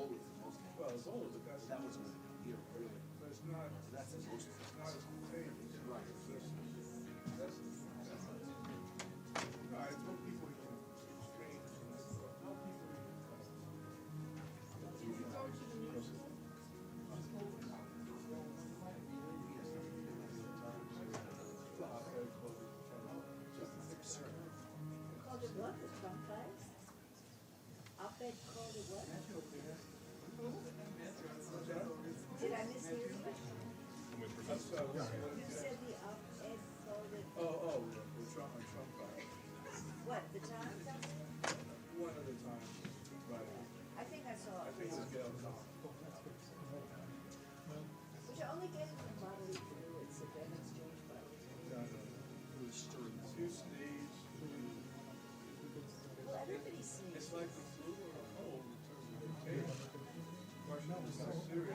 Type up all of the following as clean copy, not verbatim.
Ebola is the most. Well, Ebola, but that was here earlier. But it's not. So that's the most. It's not as contagious. Right. That's. I told people you can exchange. How people Did you go to the news? Called it what? The Trump files? Op-ed called it what? Did I mishear you? You said the op-ed called it. the Trump file. What, the Times? One at a time. Right. I think I saw I it. think it's Gail Collins. But you only get it from bodily fluids, if that exchange bodily. It was stirring. You sneeze. Well, everybody sneezes. It's like the flu or a cold in terms of contagion. Question is not serious.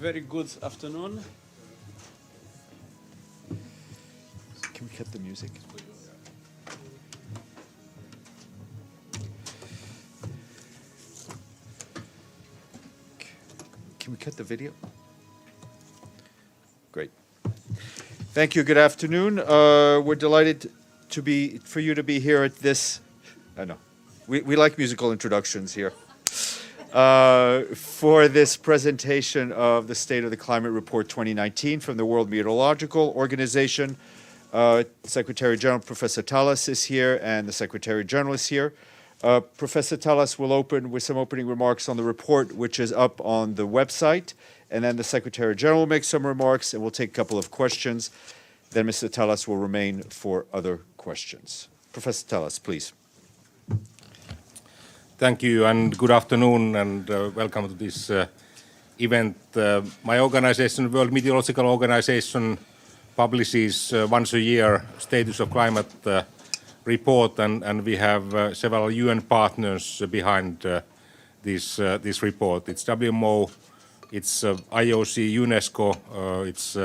very good afternoon. Can we cut the music? Can we cut the video? Great. Thank you. Good afternoon. We're delighted for you to be here at this. I know. We like musical introductions here. For this presentation of the State of the Climate Report 2019 from the World Meteorological Organization. Secretary General Professor Taalas is here and the Secretary General is here. Professor Taalas will open with some opening remarks on the report, which is up on the website. And then the Secretary General will make some remarks and we'll take a couple of questions. Then Mr. Taalas will remain for other questions. Professor Taalas, please. Thank you and good afternoon and welcome to this event. My organization, World Meteorological Organization, publishes once a year status of climate report and we have several UN partners behind this report. It's WMO, it's IOC, UNESCO, it's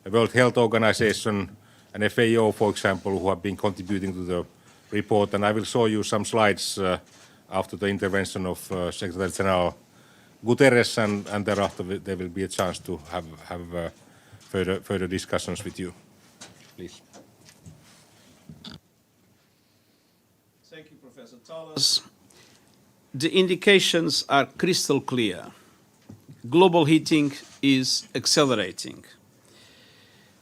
World Health Organization and FAO, for example, who have been contributing to the report. And I will show you some slides after the intervention of Secretary General Guterres, and thereafter there will be a chance to have further discussions with you. Please. Thank you, Professor Taalas. The indications are crystal clear. Global heating is accelerating.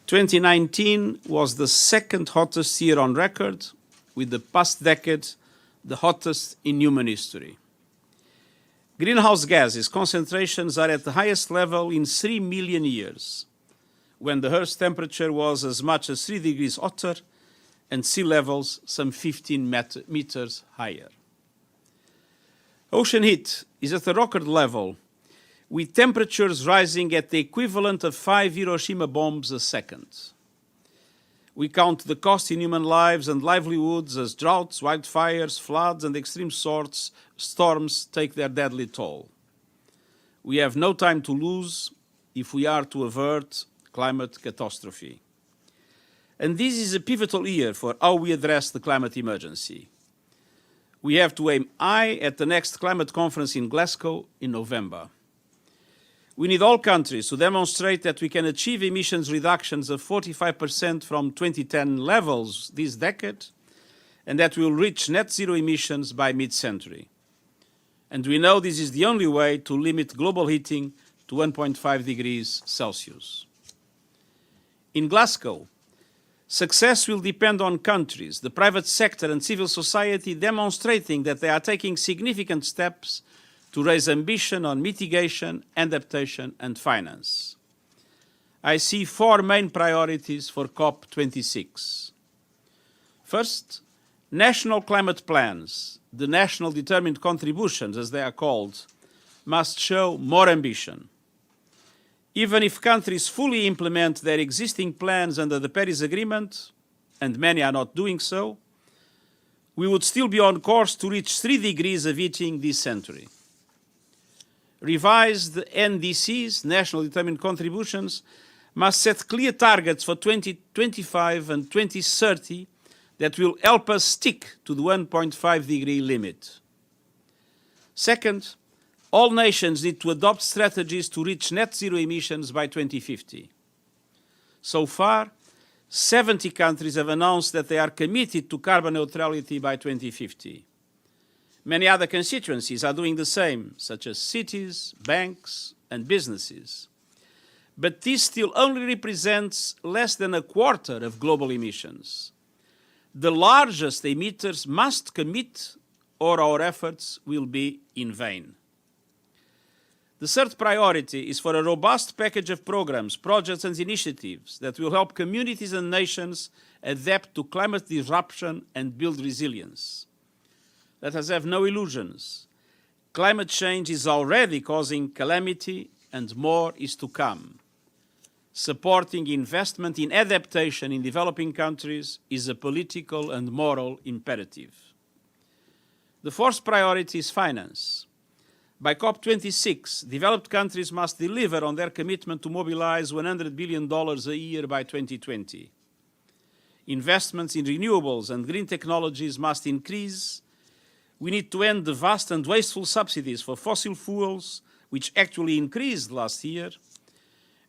2019 was the second hottest year on record, with the past decade the hottest in human history. Greenhouse gases concentrations are at the highest level in 3 million years, when the Earth's temperature was as much as 3 degrees hotter and sea levels some 15 meters higher. Ocean heat is at a record level, with temperatures rising at the equivalent of 5 Hiroshima bombs a second. We count the cost in human lives and livelihoods as droughts, wildfires, floods, and extreme storms take their deadly toll. We have no time to lose if we are to avert climate catastrophe. And this is a pivotal year for how we address the climate emergency. We have to aim high at the next climate conference in Glasgow in November. We need all countries to demonstrate that we can achieve emissions reductions of 45% from 2010 levels this decade, and that we will reach net zero emissions by mid-century. And we know this is the only way to limit global heating to 1.5 degrees Celsius. In Glasgow, success will depend on countries, the private sector and civil society demonstrating that they are taking significant steps to raise ambition on mitigation, adaptation and finance. I see 4 main priorities for COP26. First, national climate plans, the national determined contributions as they are called, must show more ambition. Even if countries fully implement their existing plans under the Paris Agreement, and many are not doing so, we would still be on course to reach 3 degrees of heating this century. Revised NDCs, National Determined Contributions, must set clear targets for 2025 and 2030 that will help us stick to the 1.5 degree limit. Second, all nations need to adopt strategies to reach net zero emissions by 2050. So far, 70 countries have announced that they are committed to carbon neutrality by 2050. Many other constituencies are doing the same, such as cities, banks, and businesses. But this still only represents less than a quarter of global emissions. The largest emitters must commit, or our efforts will be in vain. The third priority is for a robust package of programs, projects, and initiatives that will help communities and nations adapt to climate disruption and build resilience. Let us have no illusions. Climate change is already causing calamity and more is to come. Supporting investment in adaptation in developing countries is a political and moral imperative. The fourth priority is finance. By COP26, developed countries must deliver on their commitment to mobilize $100 billion a year by 2020. Investments in renewables and green technologies must increase. We need to end the vast and wasteful subsidies for fossil fuels, which actually increased last year.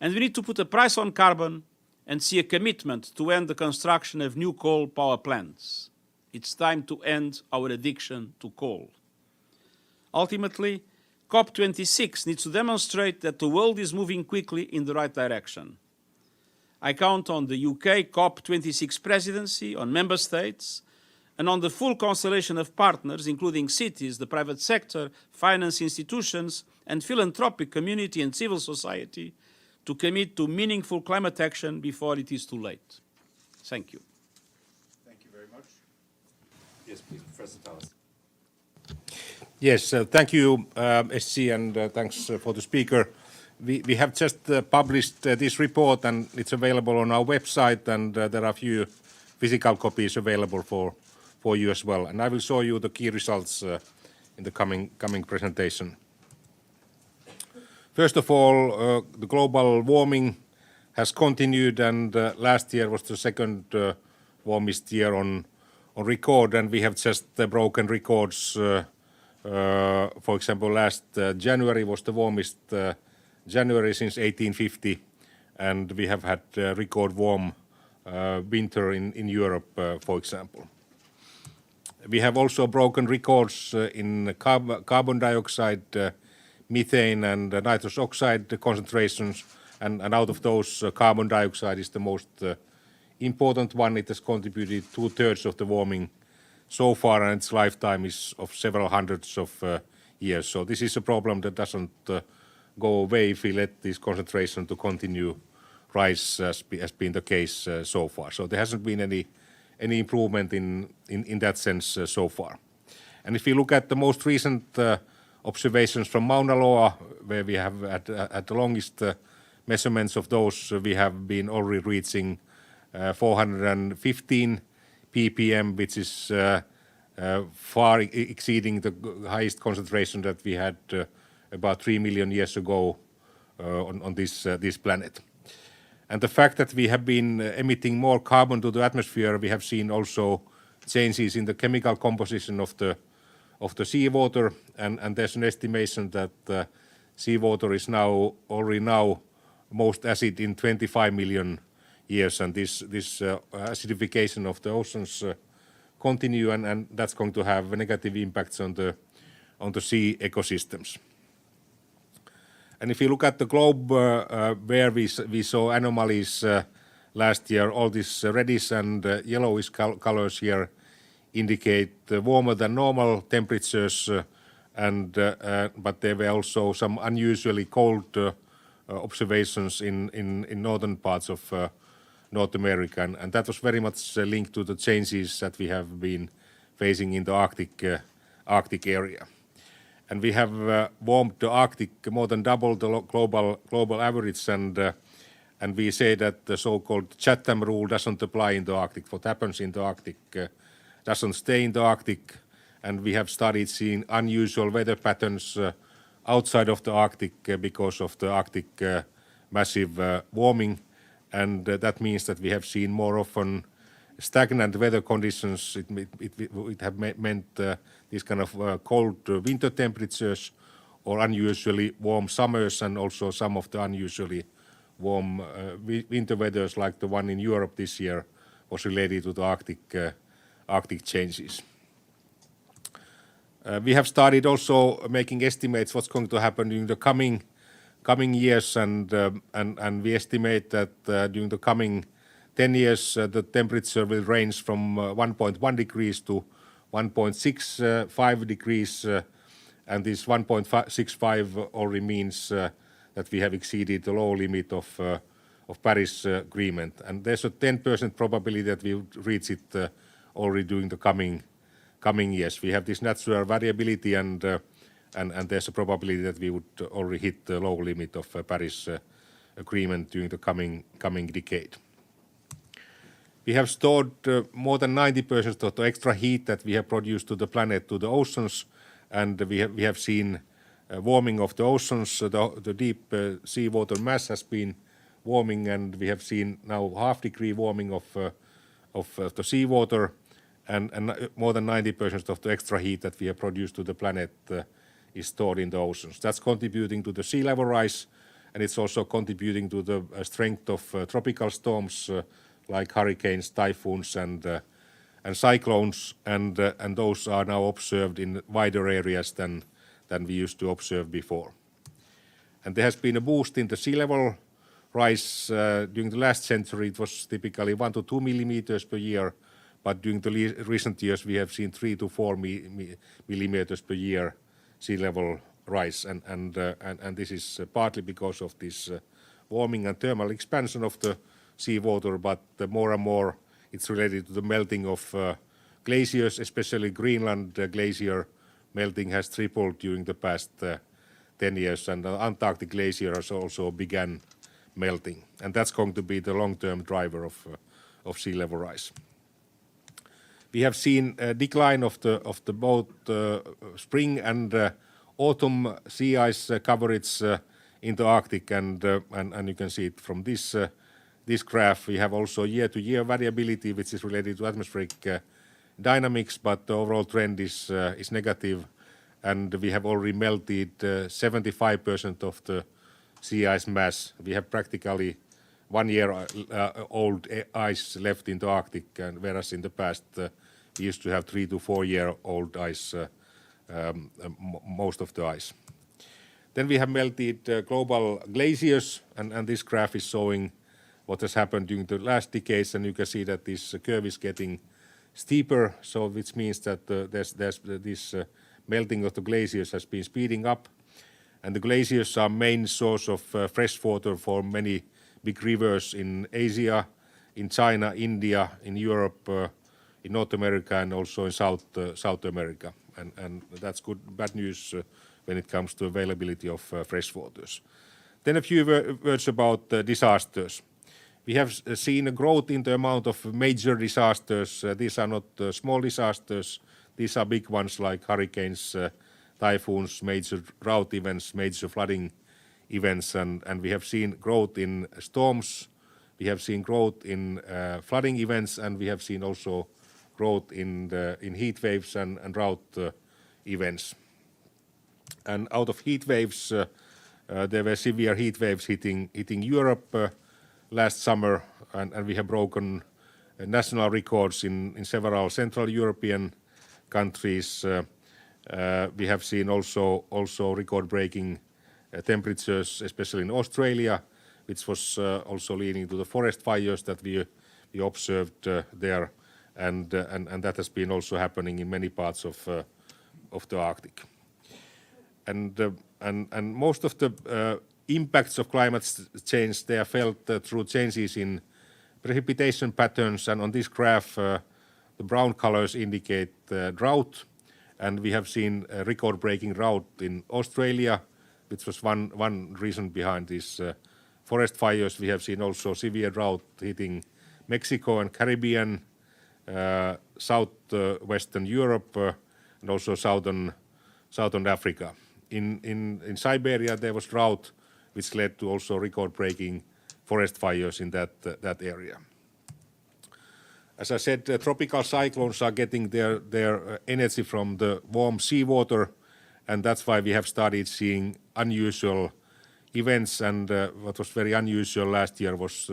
And we need to put a price on carbon and see a commitment to end the construction of new coal power plants. It's time to end our addiction to coal. Ultimately, COP26 needs to demonstrate that the world is moving quickly in the right direction. I count on the UK COP26 presidency, on member states, and on the full constellation of partners, including cities, the private sector, finance institutions, and philanthropic community and civil society, to commit to meaningful climate action before it is too late. Thank you. Thank you very much. Yes, please, Professor Taalas. Yes, thank you, SC, and thanks for the speaker. We have just published this report, and it's available on our website, and there are a few physical copies available for you as well. And I will show you the key results in the coming presentation. First of all, the global warming has continued, and last year was the second warmest year on record, and we have just broken records. For example, last January was the warmest January since 1850, and we have had record warm winter in Europe, for example. We have also broken records in carbon dioxide, methane and nitrous oxide concentrations, and out of those, carbon dioxide is the most important one. It has contributed 2/3 of the warming so far, and its lifetime is of several hundreds of years. So this is a problem that doesn't go away if we let this concentration to continue rise, as been the case so far. So there hasn't been any improvement in that sense so far. And if you look at the most recent observations from Mauna Loa, where we have at the longest measurements of those, we have been already reaching 415 ppm, which is far exceeding the highest concentration that we had about 3 million years ago on this planet. And the fact that we have been emitting more carbon to the atmosphere, we have seen also changes in the chemical composition of the seawater, and there's an estimation that seawater is already now most acid in 25 million years, and this acidification of the oceans continue, and that's going to have negative impacts on the sea ecosystems. And if you look at the globe where we saw anomalies last year, all these reddish and yellowish colors here indicate warmer than normal temperatures, but there were also some unusually cold observations in northern parts of North America, and that was very much linked to the changes that we have been facing in the Arctic area. And we have warmed the Arctic more than double the global average, and we say that the so-called Chatham rule doesn't apply in the Arctic. What happens in the Arctic doesn't stay in the Arctic, and we have started seeing unusual weather patterns outside of the Arctic because of the Arctic massive warming, and that means that we have seen more often stagnant weather conditions. It have meant these kind of cold winter temperatures or unusually warm summers, and also some of the unusually warm winter weathers, like the one in Europe this year, was related to the Arctic changes. We have started also making estimates what's going to happen during the coming years, and we estimate that during the coming 10 years the temperature will range from 1.1 degrees to 1.65 degrees, and this 1.65 already means that we have exceeded the low limit of Paris Agreement, and there's a 10% probability that we will reach it already during the coming years. We have this natural variability, and there's a probability that we would already hit the low limit of Paris Agreement during the coming decade. We have stored more than 90% of the extra heat that we have produced to the planet to the oceans, and we have seen warming of the oceans. The deep seawater mass has been warming, and we have seen now half-degree warming of the seawater, and more than 90% of the extra heat that we have produced to the planet is stored in the oceans. That's contributing to the sea level rise, and it's also contributing to the strength of tropical storms like hurricanes, typhoons, and cyclones, and those are now observed in wider areas than we used to observe before. And there has been a boost in the sea level rise. During the last century, it was typically 1 to 2 millimeters per year, but during the recent years, we have seen 3 to 4 millimeters per year sea level rise, and this is partly because of this warming and thermal expansion of the seawater, but more and more it's related to the melting of glaciers, especially Greenland glacier melting has tripled during the past 10 years, and the Antarctic glacier has also began melting, and that's going to be the long-term driver of sea level rise. We have seen a decline of the both spring and autumn sea ice coverage in the Arctic, and you can see it from this graph. We have also year-to-year variability, which is related to atmospheric dynamics, but the overall trend is negative, and we have already melted 75% of the sea ice mass. We have practically 1 year old ice left in the Arctic, and whereas in the past we used to have 3 to 4 year old ice, most of the ice. Then we have melted global glaciers, and this graph is showing what has happened during the last decades, and you can see that this curve is getting steeper, so which means that there's this melting of the glaciers has been speeding up, and the glaciers are main source of fresh water for many big rivers in Asia, in China, India, in Europe, in North America, and also in South America, and that's bad news when it comes to availability of fresh waters. Then a few words about disasters. We have seen a growth in the amount of major disasters. These are not small disasters. These are big ones like hurricanes, typhoons, major drought events, major flooding events, and we have seen growth in storms. We have seen growth in flooding events, and we have seen also growth in heat waves and drought events. And out of heat waves, there were severe heat waves hitting Europe last summer, and we have broken national records in several Central European countries. We have seen also record-breaking temperatures, especially in Australia, which was also leading to the forest fires that we observed there, and that has been also happening in many parts of the Arctic. And most of the impacts of climate change, they are felt through changes in precipitation patterns, and on this graph the brown colors indicate drought, and we have seen a record-breaking drought in Australia, which was one reason behind these forest fires. We have seen also severe drought hitting Mexico and Caribbean, southwestern Europe, and also southern Africa. In Siberia there was drought, which led to also record-breaking forest fires in that area. As I said, tropical cyclones are getting their energy from the warm seawater, and that's why we have started seeing unusual events. And what was very unusual last year was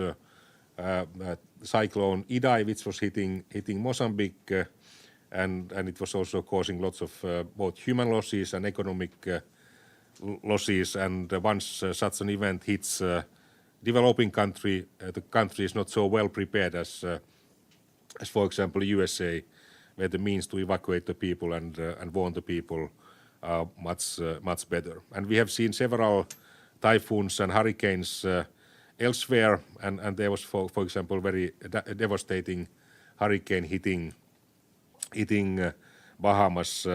cyclone Idai, which was hitting Mozambique, and it was also causing lots of both human losses and economic losses. And once such an event hits developing country, the country is not so well prepared as for example USA, where the means to evacuate the people and warn the people are much better. And we have seen several typhoons and hurricanes elsewhere, and there was for example very devastating hurricane hitting Bahamas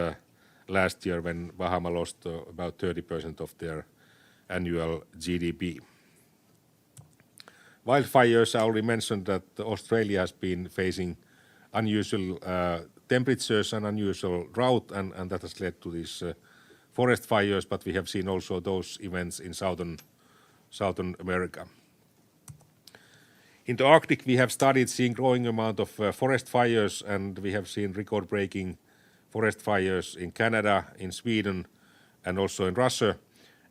last year, when Bahamas lost about 30% of their annual GDP. Wildfires, I already mentioned that Australia has been facing unusual temperatures and unusual drought, and that has led to these forest fires, but we have seen also those events in Southern America. In the Arctic, we have started seeing growing amount of forest fires, and we have seen record-breaking forest fires in Canada, in Sweden, and also in Russia,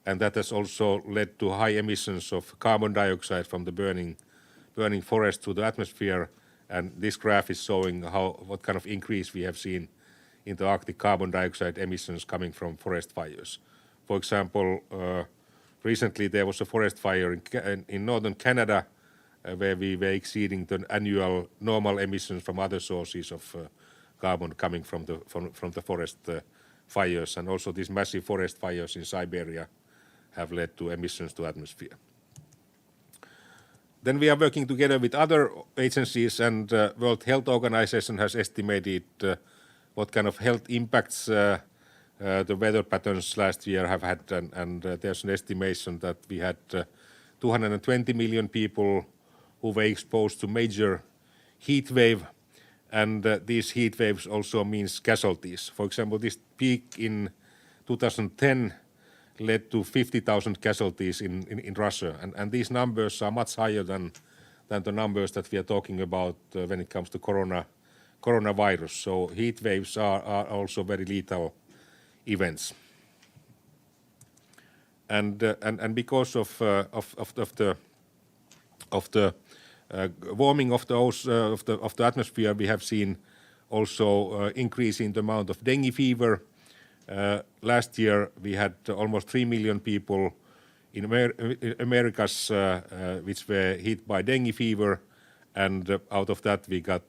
and that has also led to high emissions of carbon dioxide from the burning forest to the atmosphere. And this graph is showing what kind of increase we have seen in the Arctic carbon dioxide emissions coming from forest fires. For example, recently there was a forest fire in northern Canada where we were exceeding the annual normal emissions from other sources of carbon coming from the forest fires, and also these massive forest fires in Siberia have led to emissions to atmosphere. Then we are working together with other agencies, and World Health Organization has estimated what kind of health impacts the weather patterns last year have had, and there's an estimation that we had 220 million people who were exposed to major heat wave, and these heat waves also means casualties. For example, this peak in 2010 led to 50,000 casualties in Russia, and these numbers are much higher than the numbers that we are talking about when it comes to coronavirus. So heat waves are also very lethal events, and because of the warming of the atmosphere, we have seen also increase in the amount of dengue fever. Last year we had almost 3 million people in Americas which were hit by dengue fever, and out of that we got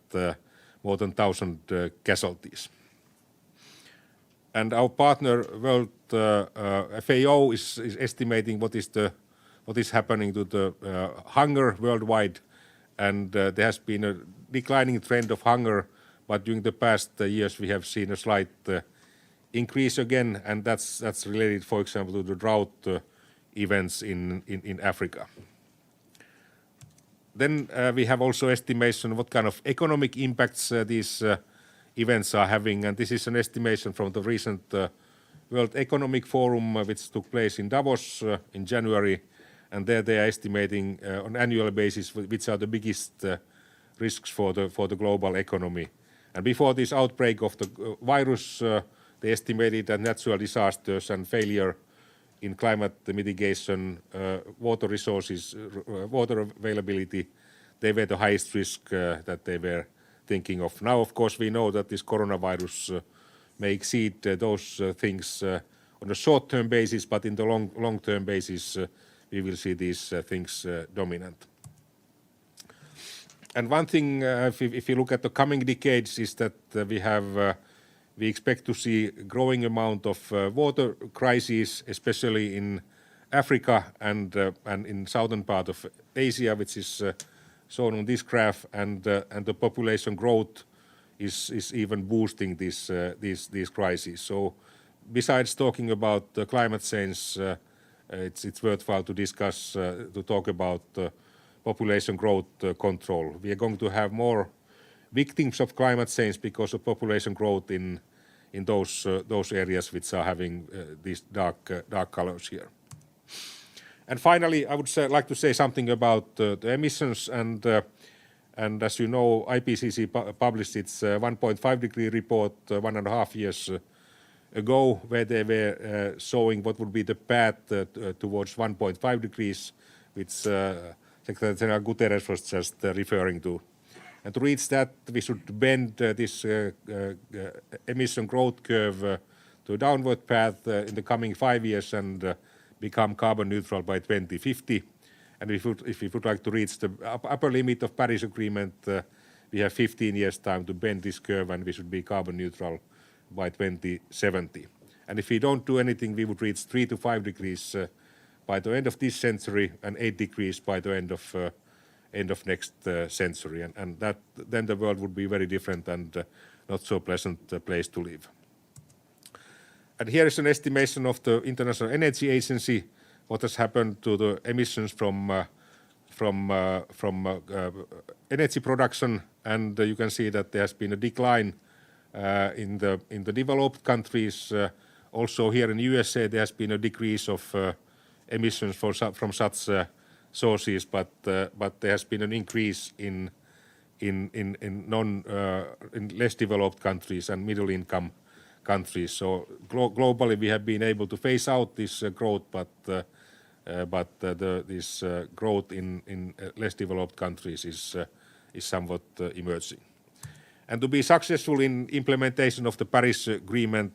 more than 1,000 casualties. And our partner World FAO is estimating what is happening to the hunger worldwide, and there has been a declining trend of hunger, but during the past years we have seen a slight increase again, and that's related, for example, to the drought events in Africa. Then we have also estimation what kind of economic impacts these events are having, and this is an estimation from the recent World Economic Forum which took place in Davos in January, and there they are estimating on annual basis which are the biggest risks for the global economy. And before this outbreak of the virus, they estimated that natural disasters and failure in climate mitigation, water resources, water availability, they were the highest risk that they were thinking of. Now, of course, we know that this coronavirus may exceed those things on a short-term basis, but in the long-term basis, we will see these things dominant. And one thing, if you look at the coming decades, is that we expect to see growing amount of water crises, especially in Africa and in southern part of Asia, which is shown on this graph, and the population growth is even boosting these crises. So, besides talking about climate change, it's worthwhile to discuss to talk about population growth control. We are going to have more victims of climate change because of population growth in those areas which are having these dark colors here. And finally, I would like to say something about the emissions, and as you know, IPCC published its 1.5 degree report 1.5 years ago, where they were showing what would be the path towards 1.5 degrees, which Secretary General Guterres was just referring to. And to reach that, we should bend this emission growth curve to a downward path in the coming 5 years and become carbon neutral by 2050. And if we would like to reach the upper limit of Paris Agreement, we have 15 years time to bend this curve, and we should be carbon neutral by 2070. And if we don't do anything, we would reach 3 to 5 degrees by the end of this century and 8 degrees by the end of next century, and that then the world would be very different and not so pleasant place to live. And here is an estimation of the International Energy Agency, what has happened to the emissions from energy production, and you can see that there has been a decline in the developed countries. Also here in USA there has been a decrease of emissions from such sources, but there has been an increase in less developed countries and middle income countries. So globally we have been able to phase out this growth, but this growth in less developed countries is somewhat emerging. And to be successful in implementation of the Paris Agreement,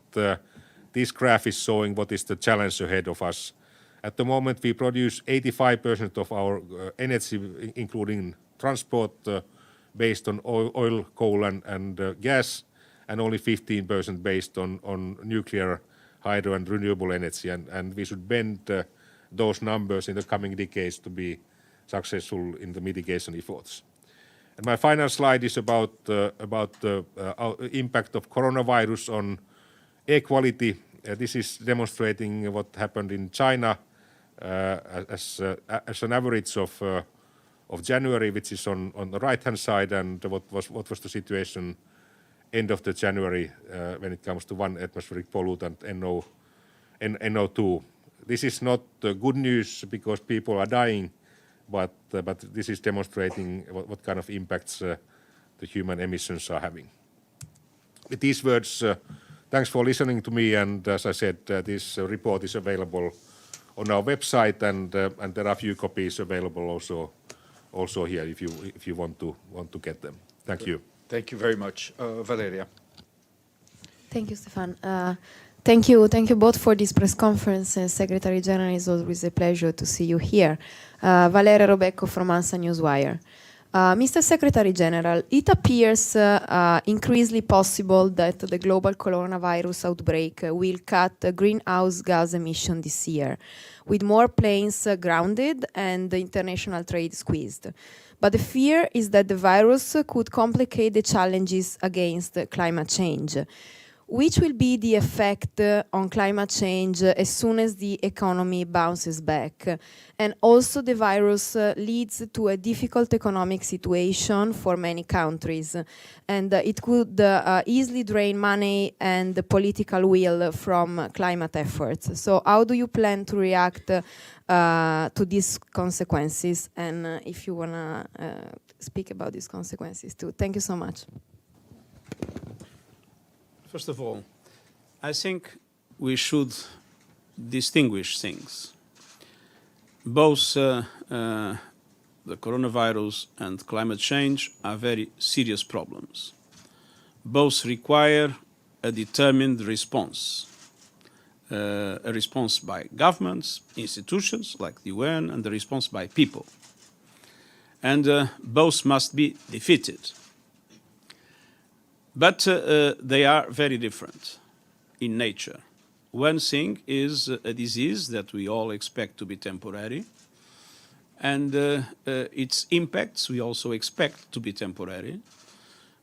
this graph is showing what is the challenge ahead of us. At the moment we produce 85% of our energy, including transport, based on oil, coal and gas, and only 15% based on nuclear, hydro and renewable energy. And we should bend those numbers in the coming decades to be successful in the mitigation efforts. And my final slide is about the impact of coronavirus on air quality. This is demonstrating what happened in China as an average of January, which is on the right-hand side, and what was the situation end of the January when it comes to one atmospheric pollutant, NO2. This is not good news because people are dying, but this is demonstrating what kind of impacts the human emissions are having. With these words, thanks for listening to me, and as I said, this report is available on our website, and there are a few copies available also here if you want to get them. Thank you. Thank you very much. Valeria. Thank you, Stefan. Thank you both for this press conference. Secretary General, it's always a pleasure to see you here. Valeria Robecco from ANSA Newswire. Mr. Secretary General, it appears increasingly possible that the global coronavirus outbreak will cut greenhouse gas emissions this year, with more planes grounded and the international trade squeezed. But the fear is that the virus could complicate the challenges against climate change. Which will be the effect on climate change as soon as the economy bounces back? And also the virus leads to a difficult economic situation for many countries, and it could easily drain money and the political will from climate efforts. So how do you plan to react to these consequences? And if you want to speak about these consequences too. Thank you so much. First of all, I think we should distinguish things. Both the coronavirus and climate change are very serious problems. Both require a determined response. A response by governments, institutions like the UN, and a response by people. And both must be defeated. But they are very different in nature. One thing is a disease that we all expect to be temporary, and its impacts we also expect to be temporary.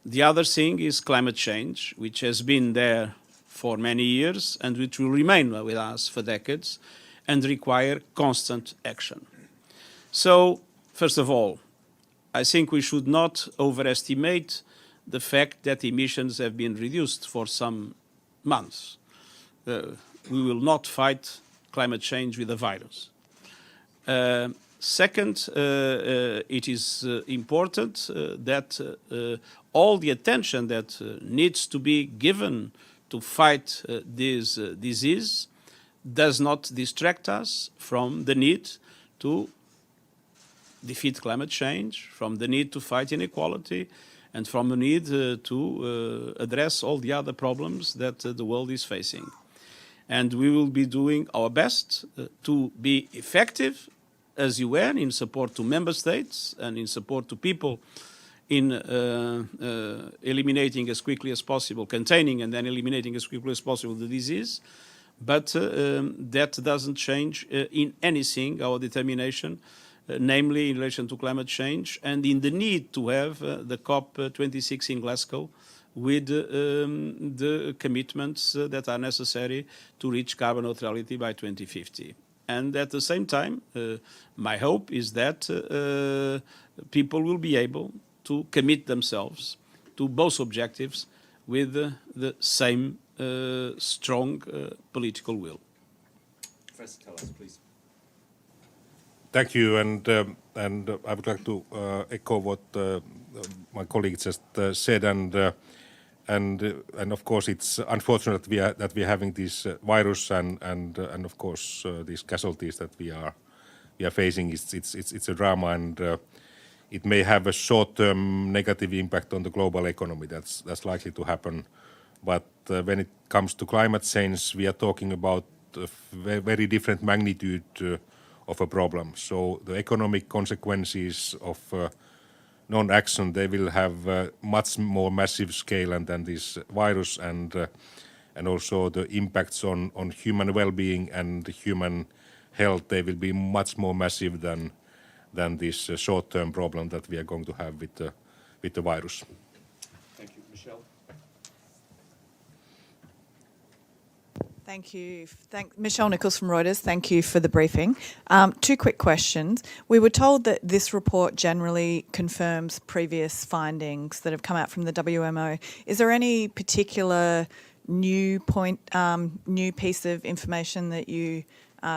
The other thing is climate change, which has been there for many years and which will remain with us for decades and require constant action. So, first of all, I think we should not overestimate the fact that emissions have been reduced for some months. We will not fight climate change with a virus. Second, it is important that all the attention that needs to be given to fight this disease does not distract us from the need to defeat climate change, from the need to fight inequality, and from the need to address all the other problems that the world is facing. And we will be doing our best to be effective as UN in support to member states and in support to people in eliminating as quickly as possible, containing and then eliminating as quickly as possible the disease. But that doesn't change in anything our determination, namely in relation to climate change and in the need to have the COP26 in Glasgow with the commitments that are necessary to reach carbon neutrality by 2050. And at the same time, my hope is that people will be able to commit themselves to both objectives with the same strong political will. Professor Taalas, please. Thank you, and I would like to echo what my colleague just said, and of course it's unfortunate that we are having this virus, and of course these casualties that we are facing. It's a drama, and it may have a short-term negative impact on the global economy. That's likely to happen, but when it comes to climate change, we are talking about a very different magnitude of a problem. So the economic consequences of non-action, they will have much more massive scale than this virus, and also the impacts on human well-being and human health, they will be much more massive than this short-term problem that we are going to have with the virus. Thank you. Michelle? Thank you. Michelle Nichols from Reuters. Thank you for the briefing. 2 quick questions. We were told that this report generally confirms previous findings that have come out from the WMO. Is there any particular new piece of information that you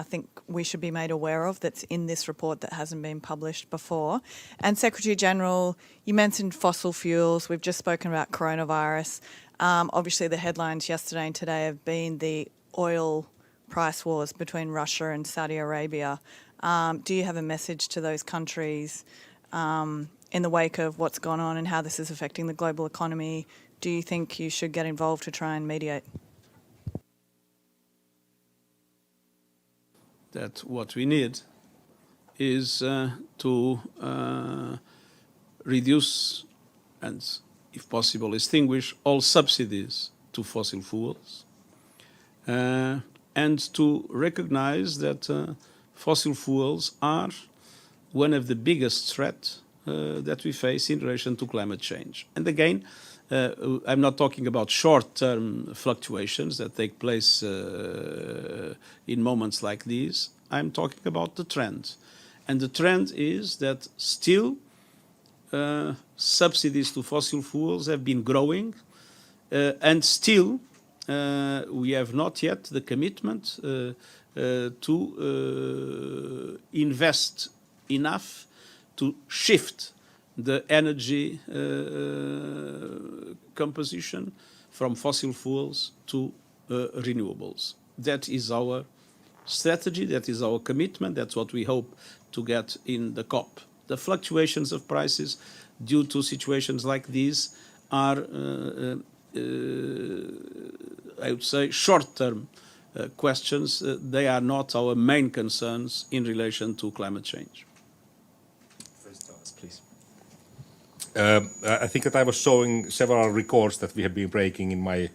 think we should be made aware of that's in this report that hasn't been published before? And Secretary General, you mentioned fossil fuels. We've just spoken about coronavirus. Obviously, the headlines yesterday and today have been the oil price wars between Russia and Saudi Arabia. Do you have a message to those countries in the wake of what's gone on and how this is affecting the global economy? Do you think you should get involved to try and mediate? That what we need is to reduce and, if possible, extinguish all subsidies to fossil fuels, and to recognize that fossil fuels are one of the biggest threats that we face in relation to climate change. And again, I'm not talking about short-term fluctuations that take place in moments like these. I'm talking about the trend. And the trend is that still subsidies to fossil fuels have been growing, and still we have not yet the commitment to invest enough to shift the energy composition from fossil fuels to renewables. That is our strategy, that is our commitment, that's what we hope to get in the COP. The fluctuations of prices due to situations like these are, I would say, short-term questions. They are not our main concerns in relation to climate change. Please. I think that I was showing several records that we have been breaking in my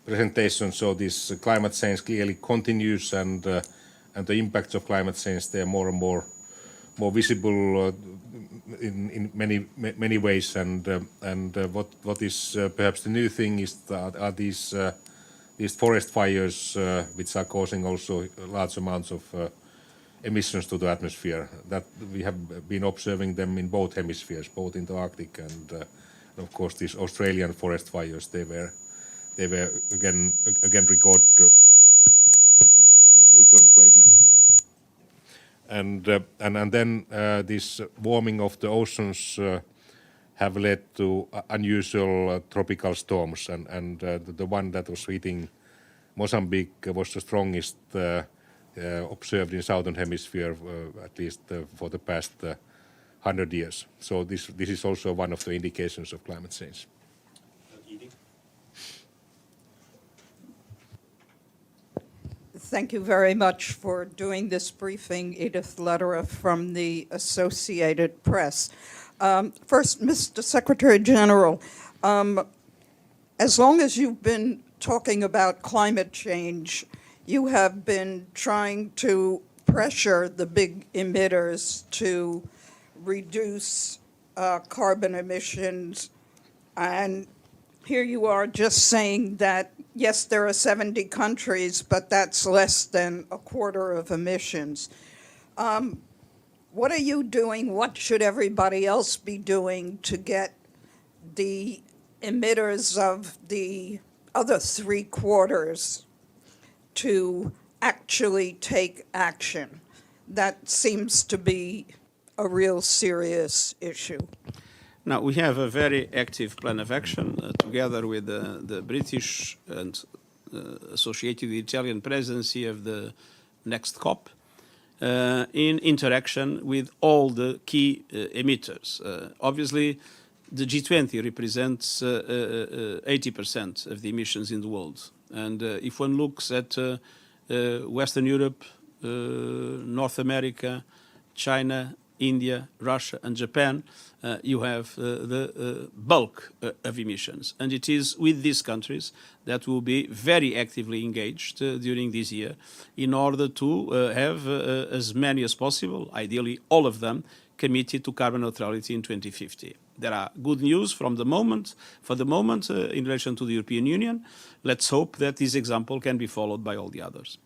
presentation. So this climate change clearly continues, and the impacts of climate change, they are more and more visible in many ways. And what is perhaps the new thing is that are these forest fires, which are causing also large amounts of emissions to the atmosphere. That we have been observing them in both hemispheres, both in the Arctic and of course these Australian forest fires. They were again record breaking. And then this warming of the oceans have led to unusual tropical storms, and the one that was hitting Mozambique was the strongest observed in southern hemisphere, at least for the past 100 years. So this is also one of the indications of climate change. Thank you very much for doing this briefing, Edith Lederer from the Associated Press. First, Mr. Secretary General, as long as you've been talking about climate change, you have been trying to pressure the big emitters to reduce carbon emissions. And here you are just saying that, yes, there are 70 countries, but that's less than a quarter of emissions. What are you doing? What should everybody else be doing to get the emitters of the other 3/4 to actually take action? That seems to be a real serious issue. Now, we have a very active plan of action together with the British and associated with the Italian presidency of the next COP in interaction with all the key emitters. Obviously, the G20 represents 80% of the emissions in the world. And if one looks at Western Europe, North America, China, India, Russia, and Japan, you have the bulk of emissions. And it is with these countries that will be very actively engaged during this year in order to have as many as possible, ideally all of them, committed to carbon neutrality in 2050. There are good news for the moment in relation to the European Union. Let's hope that this example can be followed by all the others.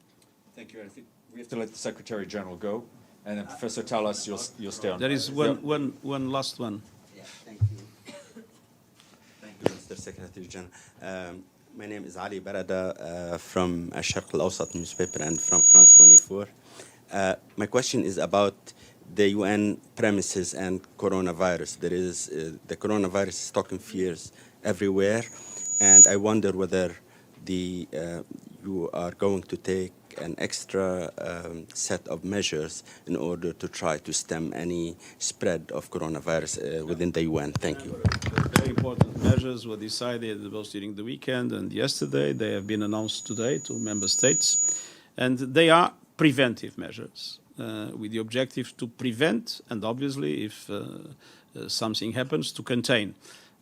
Thank you. I think we have to let the Secretary General go. And then Professor Taalas, you'll stay on. There is one last one. Yeah, thank you. Thank you, Mr. Secretary General. My name is Ali Barada from Al-Sharq Al-Awsat newspaper and from France 24. My question is about the UN premises and coronavirus. There is the coronavirus is stalking fears everywhere, and I wonder whether you are going to take an extra set of measures in order to try to stem any spread of coronavirus within the UN. Thank you. Very important measures were decided both during the weekend and yesterday. They have been announced today to member states, and they are preventive measures with the objective to prevent and obviously, if something happens, to contain.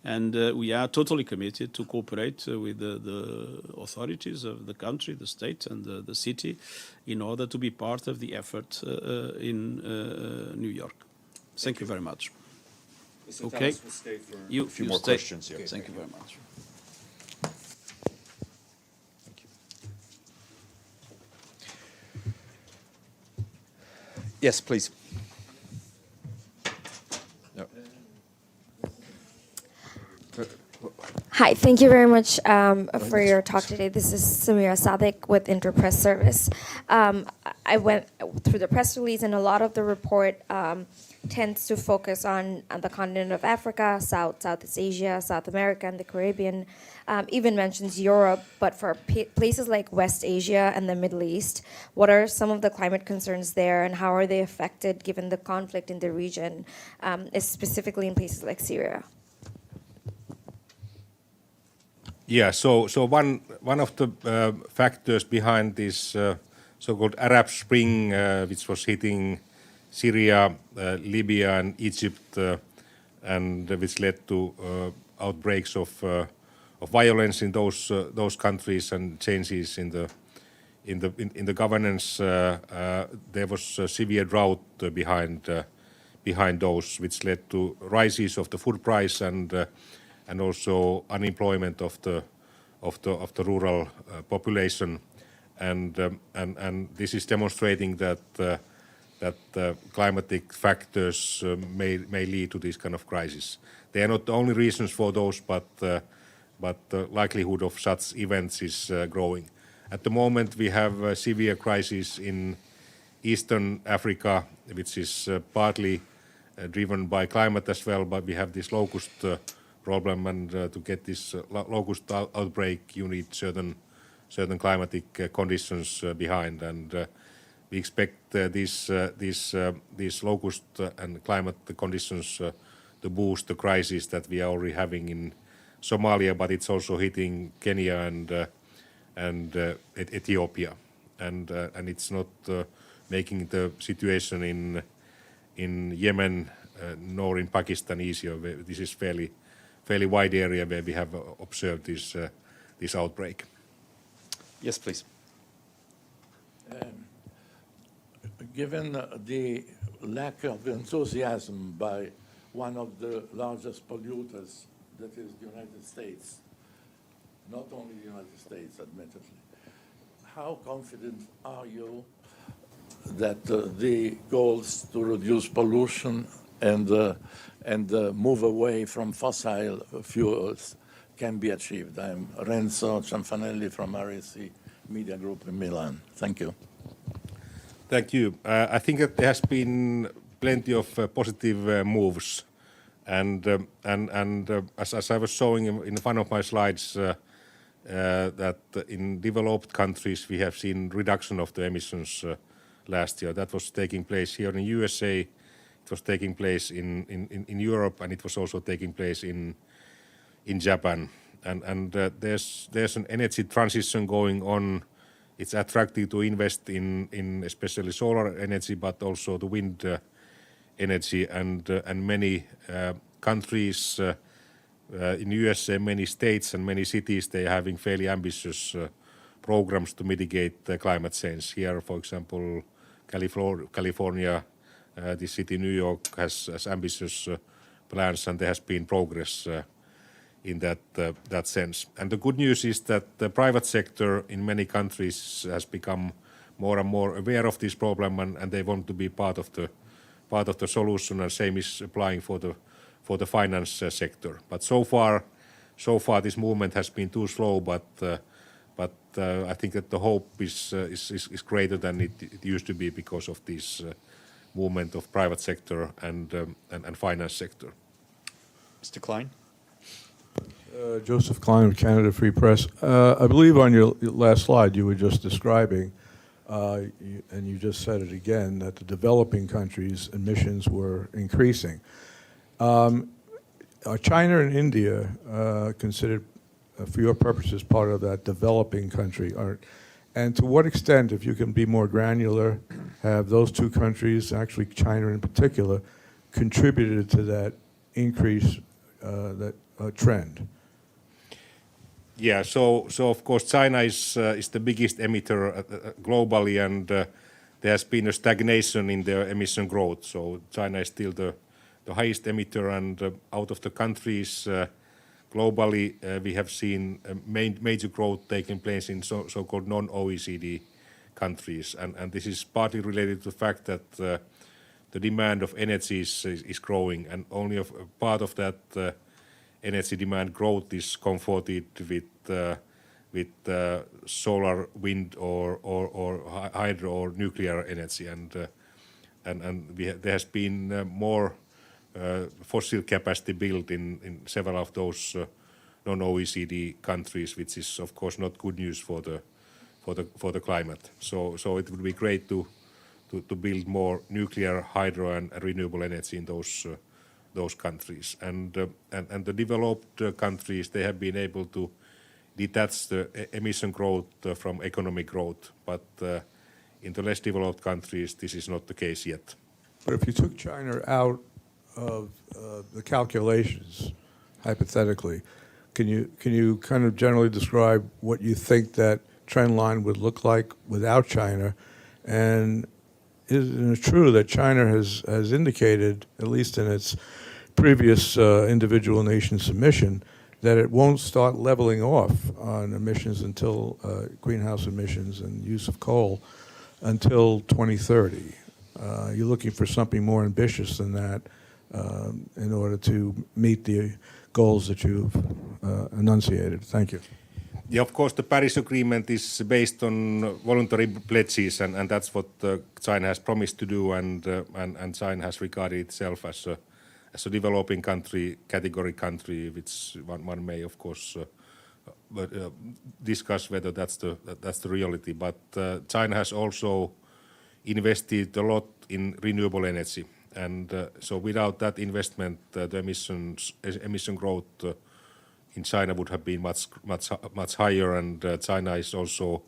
And we are totally committed to cooperate with the authorities of the country, the state, and the city in order to be part of the effort in New York. Thank you very much. Mr. Okay. Taalas will stay for a few more stay. questions here. Okay. Thank you very much. Thank you. Yes, please. No. Hi, thank you very much for your talk today. This is Samira Sadek with Interpress Service. I went through the press release, and a lot of the report tends to focus on the continent of Africa, Southeast Asia, South America, and the Caribbean. Even mentions Europe, but for places like West Asia and the Middle East, what are some of the climate concerns there, and how are they affected given the conflict in the region, specifically in places like Syria? Yeah, so one of the factors behind this so-called Arab Spring, which was hitting Syria, Libya, and Egypt, and which led to outbreaks of violence in those countries and changes in the governance. There was a severe drought behind those, which led to rises of the food price and also unemployment of the rural population, and this is demonstrating that climatic factors may lead to this kind of crisis. They are not the only reasons for those, but the likelihood of such events is growing. At the moment, we have a severe crisis in Eastern Africa, which is partly driven by climate as well, but we have this locust problem, and to get this locust outbreak, you need certain climatic conditions behind, and we expect these locust and climate conditions to boost the crisis that we are already having in Somalia, but it's also hitting Kenya and Ethiopia, and it's not making the situation in Yemen nor in Pakistan easier. This is fairly wide area where we have observed this outbreak. Yes, please. Given the lack of enthusiasm by one of the largest polluters, that is the United States, not only the United States, admittedly, how confident are you that the goals to reduce pollution and move away from fossil fuels can be achieved. I'm Renzo Cianfanelli from RAC Media Group in Milan. Thank you. Thank you. I think that there has been plenty of positive moves, and as I was showing in one of my slides, that in developed countries we have seen reduction of the emissions last year. That was taking place here in USA, it was taking place in Europe, and it was also taking place in Japan. And there's an energy transition going on. It's attractive to invest in especially solar energy, but also the wind energy, and many countries in USA, many states and many cities, they are having fairly ambitious programs to mitigate climate change. Here, for example, California, the city New York has ambitious plans, and there has been progress in that sense. And the good news is that the private sector in many countries has become more and more aware of this problem, and they want to be part of the solution, and same is applying for the finance sector. But so far this movement has been too slow, but I think that the hope is greater than it used to be because of this movement of private sector and finance sector. Mr. Klein? Joseph Klein of Canada Free Press. I believe on your last slide you were just describing, and you just said it again, that the developing countries' emissions were increasing. Are China and India considered, for your purposes, part of that developing country? And to what extent, if you can be more granular, have those two countries, actually China in particular, contributed to that increase, that trend? Yeah, so of course China is the biggest emitter globally, and there has been a stagnation in their emission growth. So China is still the highest emitter, and out of the countries globally, we have seen major growth taking place in so-called non-OECD countries, and this is partly related to the fact that the demand of energy is growing, and only a part of that energy demand growth is comforted with solar, wind, or hydro or nuclear energy, and there has been more fossil capacity built in several of those non-OECD countries, which is of course not good news for the climate. So it would be great to build more nuclear, hydro, and renewable energy in those countries. And the developed countries, they have been able to detach the emission growth from economic growth, but in the less developed countries, this is not the case yet. But if you took China out of the calculations, hypothetically, can you kind of generally describe what you think that trend line would look like without China? And isn't it true that China has indicated, at least in its previous individual nation submission, that it won't start leveling off on emissions until greenhouse emissions and use of coal until 2030? You're looking for something more ambitious than that in order to meet the goals that you've enunciated. Thank you. Yeah, of course, the Paris Agreement is based on voluntary pledges, and that's what China has promised to do, and China has regarded itself as a developing country, category country, which one may, of course, discuss whether that's the reality. But China has also invested a lot in renewable energy, and so without that investment, the emission growth in China would have been much higher, and China is also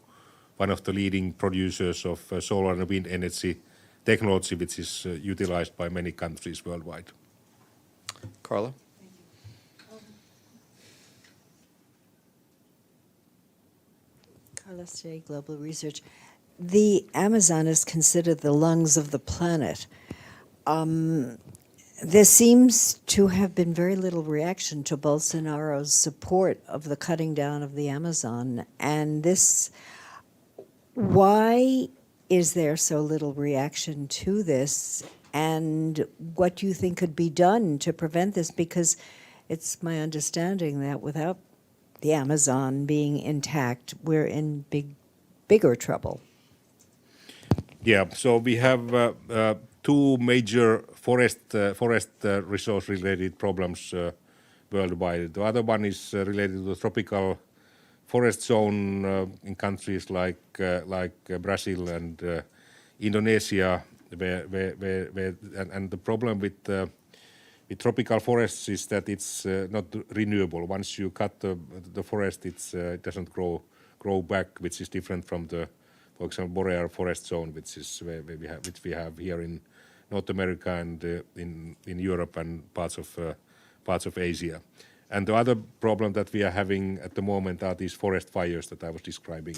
one of the leading producers of solar and wind energy technology, which is utilized by many countries worldwide. Carla? Carla Stay, Global Research. The Amazon is considered the lungs of the planet. There seems to have been very little reaction to Bolsonaro's support of the cutting down of the Amazon, and why is there so little reaction to this, and what do you think could be done to prevent this? Because it's my understanding that without the Amazon being intact, we're in bigger trouble. Yeah, so we have two major forest resource-related problems worldwide. The other one is related to the tropical forest zone in countries like Brazil and Indonesia, and the problem with tropical forests is that it's not renewable. Once you cut the forest, it doesn't grow back, which is different from the, for example, boreal forest zone, which we have here in North America and in Europe and parts of Asia. And the other problem that we are having at the moment are these forest fires that I was describing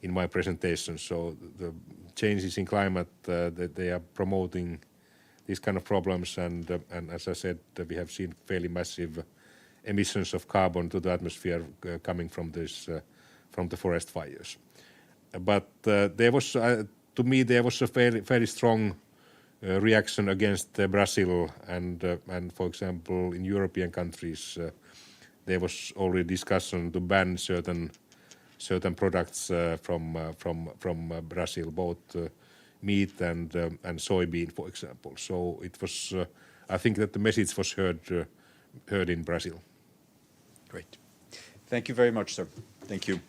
in my presentation. So the changes in climate, that they are promoting these kind of problems, and as I said, we have seen fairly massive emissions of carbon to the atmosphere coming from the forest fires. But there was, to me, there was a very strong reaction against Brazil, and for example, in European countries, there was already discussion to ban certain products from Brazil, both meat and soybean, for example. So it was, I think that the message was heard in Brazil. Great. Thank you very much, sir. Thank you.